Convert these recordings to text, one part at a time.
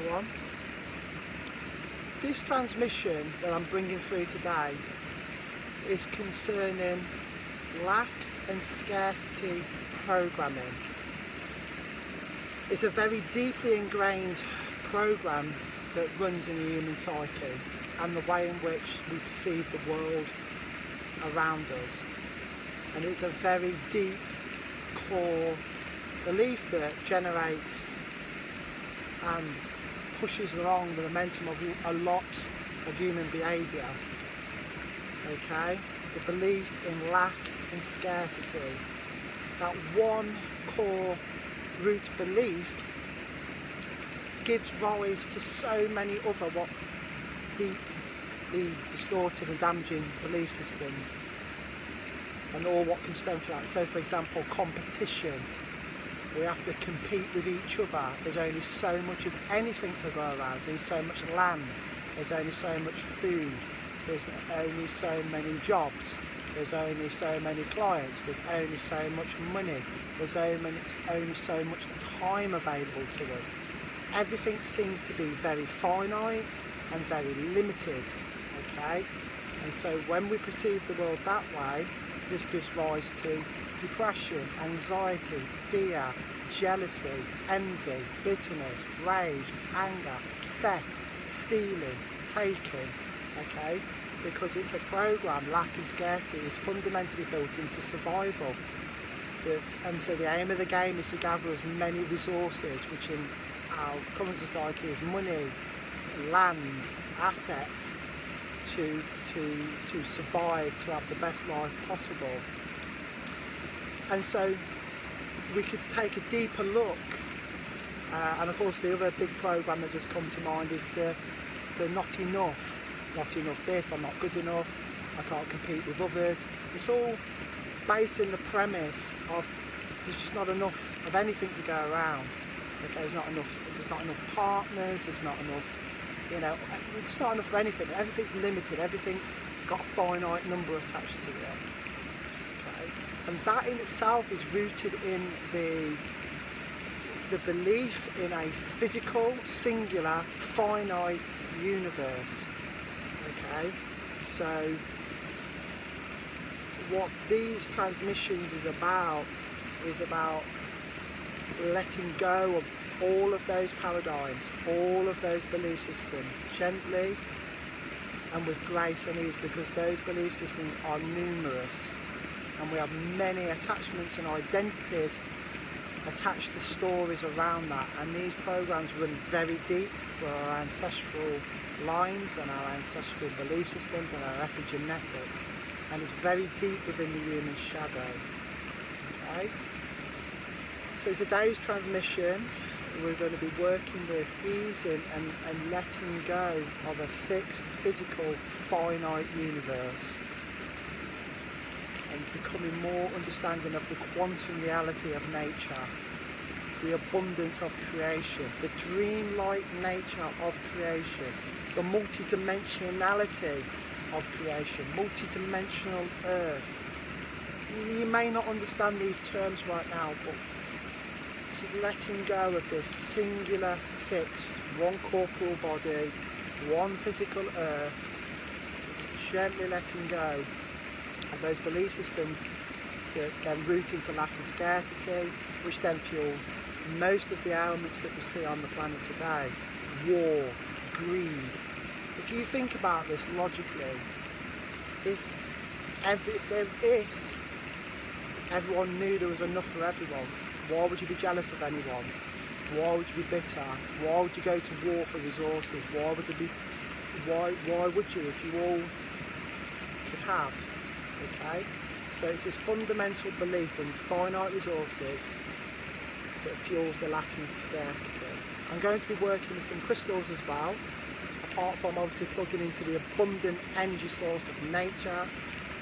everyone. This transmission that I'm bringing through today is concerning lack and scarcity programming. It's a very deeply ingrained program that runs in the human psyche and the way in which we perceive the world around us. And it's a very deep core belief that generates and pushes along the momentum of a lot of human behaviour. Okay? The belief in lack and scarcity. That one core root belief gives rise to so many other deeply distorted and damaging belief systems, and all what can stem from that. So for example, competition. We have to compete with each other. There's only so much of anything to go around. There's so much land. There's only so much food. There's only so many jobs. There's only so many clients. There's only so much money. There's only so much time available to us. Everything seems to be very finite and very limited. Okay? And so when we perceive the world that way, this gives rise to depression, anxiety, fear, jealousy, envy, bitterness, rage, anger, theft, stealing, taking, okay? Because it's a program, lack and scarcity is fundamentally built into survival. And so the aim of the game is to gather as many resources, which in our current society is money, land, assets, to survive, to have the best life possible. And so we could take a deeper look, and of course the other big program that just come to mind is the not enough this, I'm not good enough, I can't compete with others. It's all based in the premise of there's just not enough of anything to go around. Okay, there's not enough partners, there's not enough, it's not enough for anything. Everything's limited, everything's got a finite number attached to it. And that in itself is rooted in the belief in a physical, singular, finite universe. Okay? So what these transmissions is about letting go of all of those paradigms, all of those belief systems, gently and with grace and ease, because those belief systems are numerous. And we have many attachments and identities attached to stories around that, and these programs run very deep for our ancestral lines and our ancestral belief systems and our epigenetics, and it's very deep within the human shadow. Okay? So today's transmission, we're going to be working with easing and letting go of a fixed, physical, finite universe, and becoming more understanding of the quantum reality of nature, the abundance of creation, the dreamlike nature of creation, the multidimensionality of creation, multidimensional earth. You may not understand these terms right now, but just letting go of this singular, fixed, one corporal body, one physical earth, gently letting go of those belief systems that then root into lack and scarcity, which then fuel most of the ailments that we see on the planet today. War, greed. If you think about this logically, if everyone knew there was enough for everyone, why would you be jealous of anyone? Why would you be bitter? Why would you go to war for resources? Why would you if you all could have? Okay, so it's this fundamental belief in finite resources that fuels the lack and scarcity. I'm going to be working with some crystals as well, apart from obviously plugging into the abundant energy source of nature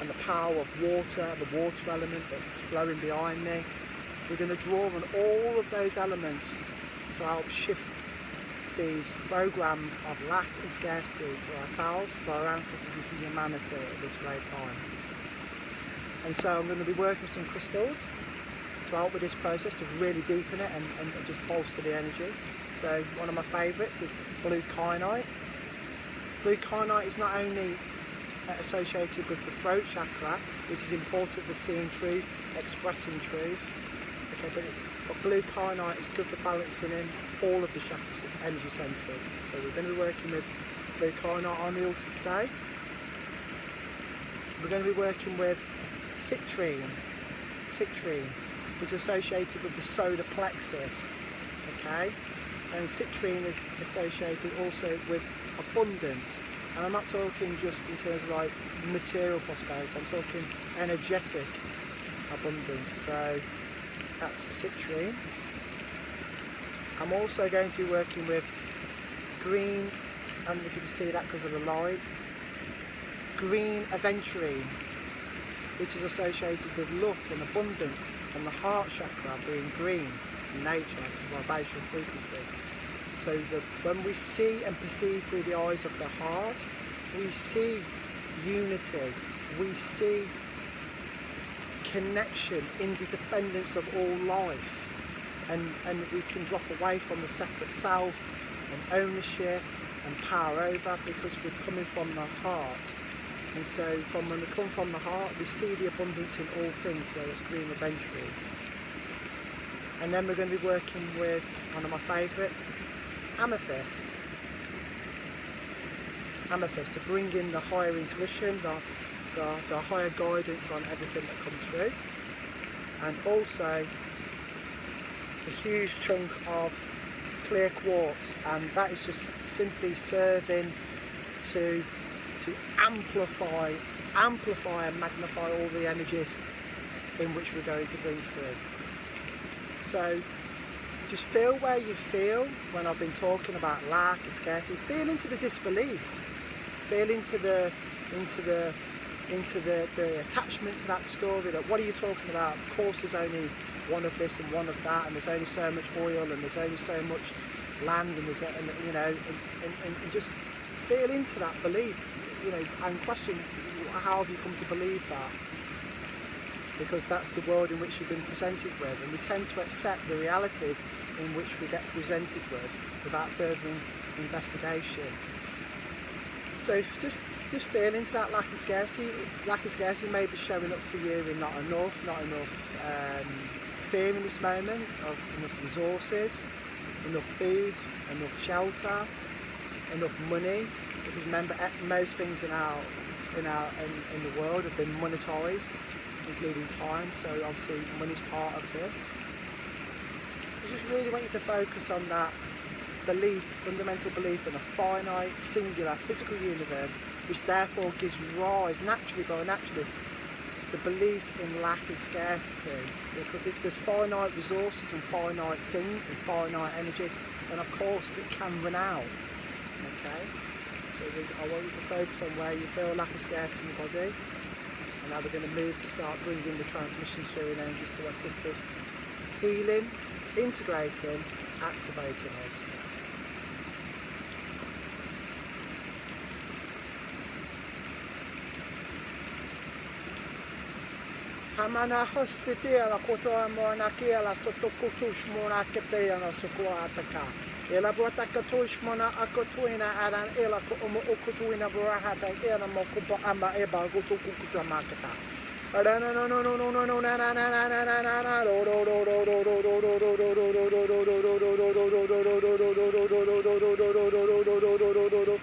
and the power of water, the water element that's flowing behind me. We're going to draw on all of those elements to help shift these programs of lack and scarcity for ourselves, for our ancestors and for humanity at this great time. And so I'm going to be working with some crystals to help with this process, to really deepen it and just bolster the energy. So one of my favourites is blue kyanite. Blue kyanite is not only associated with the throat chakra, which is important for seeing truth, expressing truth. Okay, but blue kyanite is good for balancing in all of the chakras, energy centres. So we're going to be working with blue kyanite on the altar today. We're going to be working with citrine. Citrine is associated with the solar plexus. Okay, and citrine is associated also with abundance. And I'm not talking just in terms of like material prosperity, I'm talking energetic abundance. So that's citrine. I'm also going to be working with green, and if you can see that because of the light, green aventurine, which is associated with luck and abundance, and the heart chakra being green in nature, vibrational frequency. So that when we see and perceive through the eyes of the heart, we see unity, we see connection, interdependence of all life, and we can drop away from the separate self and ownership and power over, because we're coming from the heart. And so when we come from the heart, we see the abundance in all things. So it's green aventurine. And then we're going to be working with one of my favourites, amethyst. Amethyst, to bring in the higher intuition, the higher guidance on everything that comes through, and also a huge chunk of clear quartz, and that is just simply serving to amplify and magnify all the energies in which we're going to bring through. So just feel where you feel when I've been talking about lack and scarcity. Feel into the disbelief. Feel into the attachment to that story. That what are you talking about? Of course, there's only one of this and one of that, and there's only so much oil, and there's only so much land, and there's and just feel into that belief, and question how have you come to believe that? Because that's the world in which you've been presented with, and we tend to accept the realities in which we get presented with without further investigation. So just feel into that lack and scarcity. Lack and scarcity may be showing up for you in not enough fear in this moment of enough resources, enough food, enough shelter, enough money. Because remember, most things in the world have been monetized, including time, so obviously money's part of this. I just really want you to focus on that belief, fundamental belief in a finite, singular, physical universe, which therefore gives rise, naturally, the belief in lack and scarcity. Because if there's finite resources and finite things and finite energy, then of course it can run out. Okay? So I want you to focus on where you feel lack of scarcity in your body. And now we're going to move to start bringing the transmission through and energies to assist with healing, integrating, activating us. Hamana hostitia la kotoa mona kiela sotokutush mona ketea no sukuataka. Ela bota katush mona akotuina aran ela ko omo okutuina burahata ela mokupo ama eba gutukukuta makata. No no no no no no no na na na na na na na na ro ro ro ro ro ro ro ro ro ro ro ro ro ro ro ro.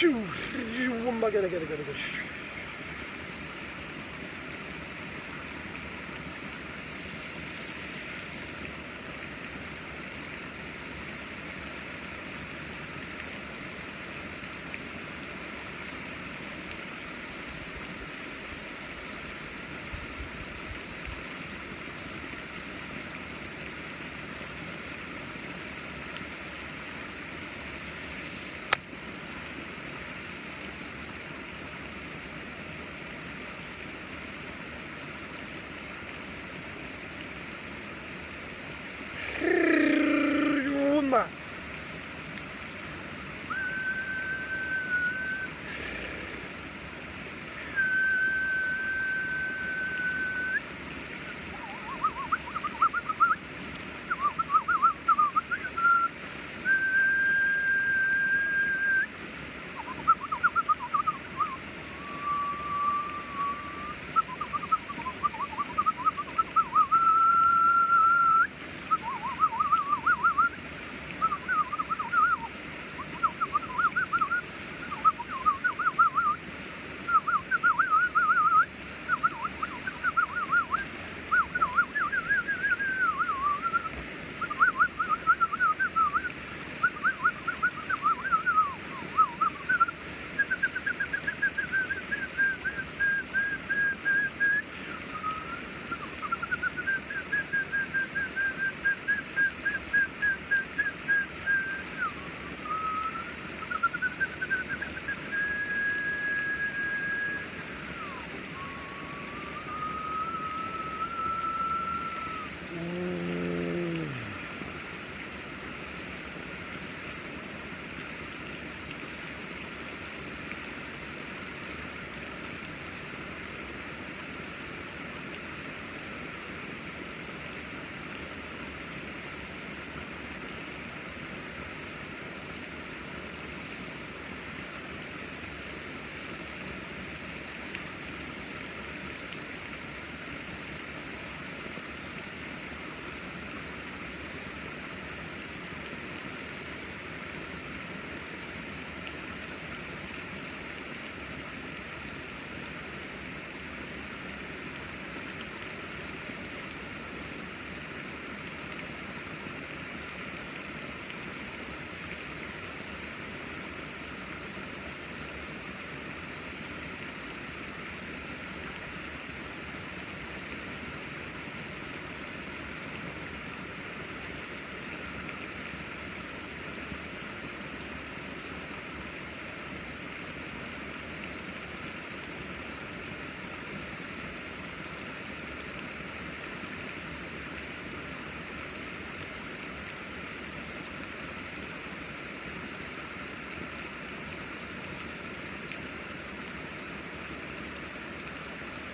Shoo,